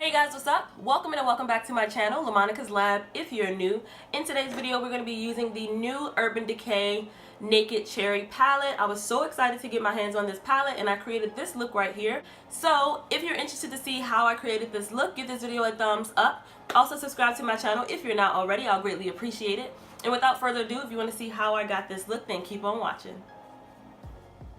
Hey guys, what's up? Welcome and welcome back to my channel, LaMonicas Lab, if you're new. In today's video, we're going to be using the new Urban Decay Naked Cherry palette. I was so excited to get my hands on this palette and I created this look right here. So if you're interested to see how I created this look, give this video a thumbs up. Also subscribe to my channel if you're not already. I'll greatly appreciate it. And without further ado, if you want to see how I got this look, then keep on watching.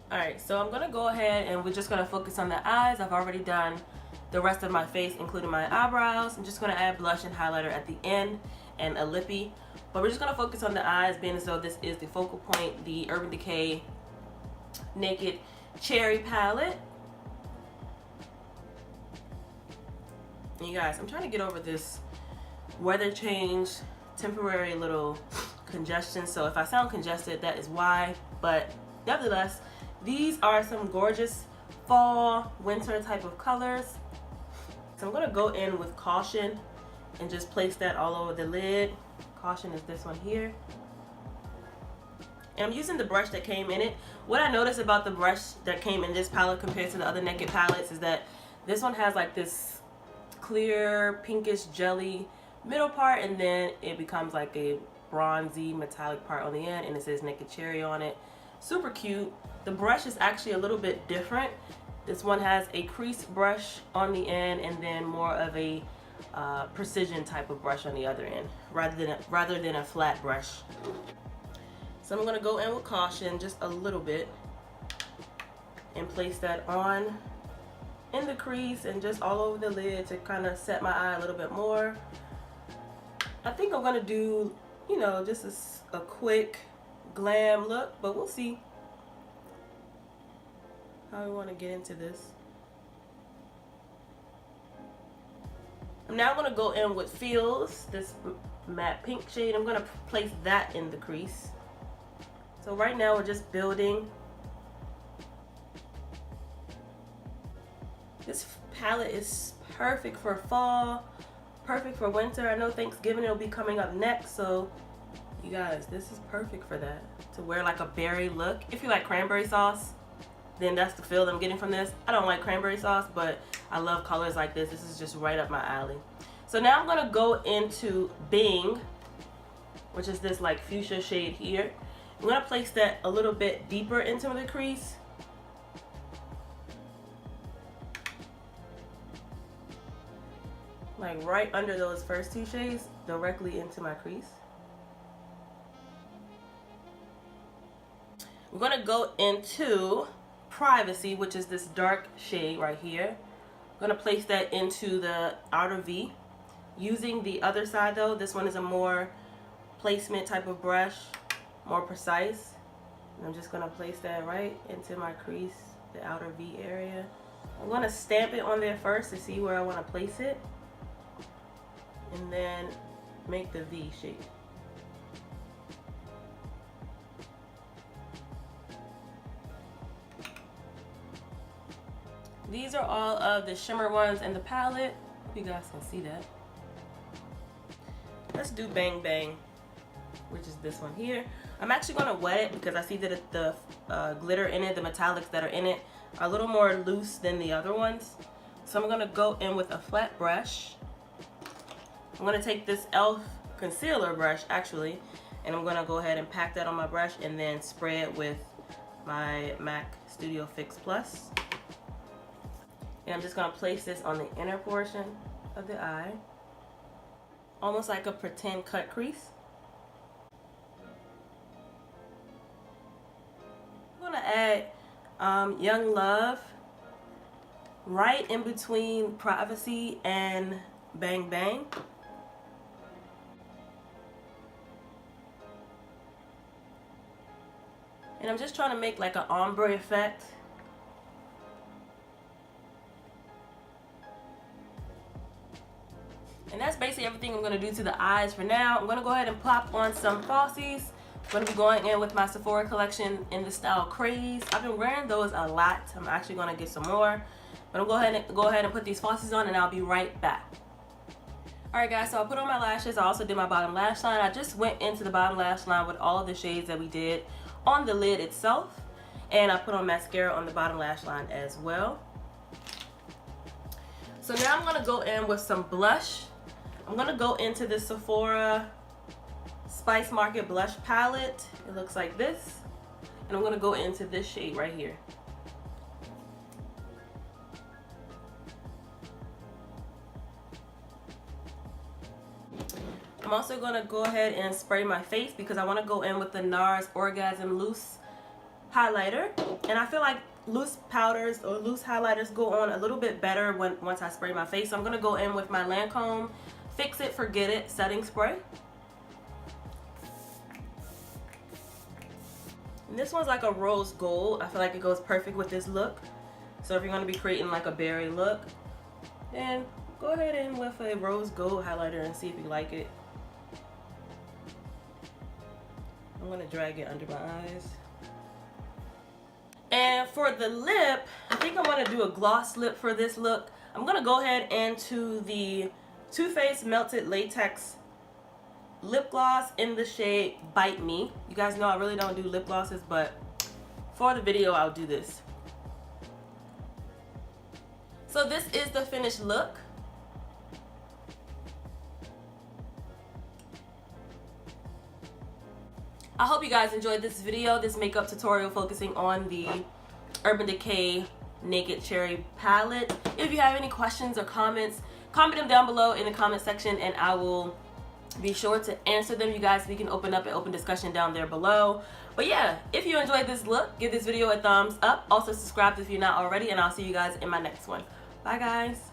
Alright, so I'm going to go ahead and we're just going to focus on the eyes. I've already done the rest of my face, including my eyebrows. I'm just going to add blush and highlighter at the end and a lippy. But we're just going to focus on the eyes, being as though this is the focal point, the Urban Decay Naked Cherry palette. And you guys, I'm trying to get over this weather change, temporary little congestion. So if I sound congested, that is why. But nevertheless, these are some gorgeous fall, winter type of colors. So I'm going to go in with Caution and just place that all over the lid. Caution is this one here. And I'm using the brush that came in it. What I noticed about the brush that came in this palette compared to the other Naked palettes is that this one has like this clear pinkish jelly middle part, and then it becomes like a bronzy metallic part on the end, and it says Naked Cherry on it. Super cute. The brush is actually a little bit different. This one has a crease brush on the end and then more of a precision type of brush on the other end rather than a flat brush. So I'm going to go in with Caution just a little bit and place that on in the crease and just all over the lid to kind of set my eye a little bit more. I think I'm going to do, you know, just a quick glam look, but we'll see how we want to get into this. I'm now going to go in with Feels, this matte pink shade. I'm going to place that in the crease. So right now we're just building. This palette is perfect for fall, perfect for winter. I know Thanksgiving will be coming up next, so you guys, this is perfect for that. To wear like a berry look. If you like cranberry sauce, then that's the feel I'm getting from this. I don't like cranberry sauce, but I love colors like this. This is just right up my alley. So now I'm going to go into Bing, which is this like fuchsia shade here. I'm going to place that a little bit deeper into the crease. Like right under those first two shades, directly into my crease. I'm going to go into Privacy, which is this dark shade right here. I'm going to place that into the outer V. Using the other side though, this one is a more placement type of brush, more precise. And I'm just going to place that right into my crease, the outer V area. I'm going to stamp it on there first to see where I want to place it. And then make the V shape. These are all of the shimmer ones in the palette. Hope you guys can see that. Let's do Bang Bang, which is this one here. I'm actually going to wet it because I see that the glitter in it, the metallics that are in it, are a little more loose than the other ones. So I'm going to go in with a flat brush. I'm going to take this e.l.f. concealer brush actually, and I'm going to go ahead and pack that on my brush and then spray it with my MAC Studio Fix Plus. And I'm just going to place this on the inner portion of the eye, almost like a pretend cut crease. I'm going to add Young Love right in between Privacy and Bang Bang. And I'm just trying to make like an ombre effect. And that's basically everything I'm going to do to the eyes for now. I'm going to go ahead and pop on some falsies. I'm going to be going in with my Sephora collection in the style Crease. I've been wearing those a lot. I'm actually going to get some more. But I'm going to go ahead and put these falsies on and I'll be right back. Alright guys, so I put on my lashes. I also did my bottom lash line. I just went into the bottom lash line with all of the shades that we did on the lid itself. And I put on mascara on the bottom lash line as well. So now I'm gonna go in with some blush. I'm gonna go into the Sephora Spice Market blush palette. It looks like this. And I'm gonna go into this shade right here. I'm also gonna go ahead and spray my face because I wanna go in with the NARS Orgasm Loose highlighter. And I feel like loose powders or loose highlighters go on a little bit better once I spray my face. So I'm gonna go in with my Lancome Fix It Forget It setting spray. And this one's like a rose gold. I feel like it goes perfect with this look. So if you're gonna be creating like a berry look, then go ahead in with a rose gold highlighter and see if you like it. I'm gonna drag it under my eyes. And for the lip, I think I'm gonna do a gloss lip for this look. I'm gonna go ahead into the Too Faced Melted Latex lip gloss in the shade Bite Me. You guys know I really don't do lip glosses, but for the video I'll do this. So this is the finished look. I hope you guys enjoyed this video, this makeup tutorial focusing on the Urban Decay Naked Cherry palette. If you have any questions or comments, comment them down below in the comment section and I will be sure to answer them. You guys, we can open up an open discussion down there below. But yeah, if you enjoyed this look, give this video a thumbs up. Also subscribe if you're not already, and I'll see you guys in my next one. Bye guys.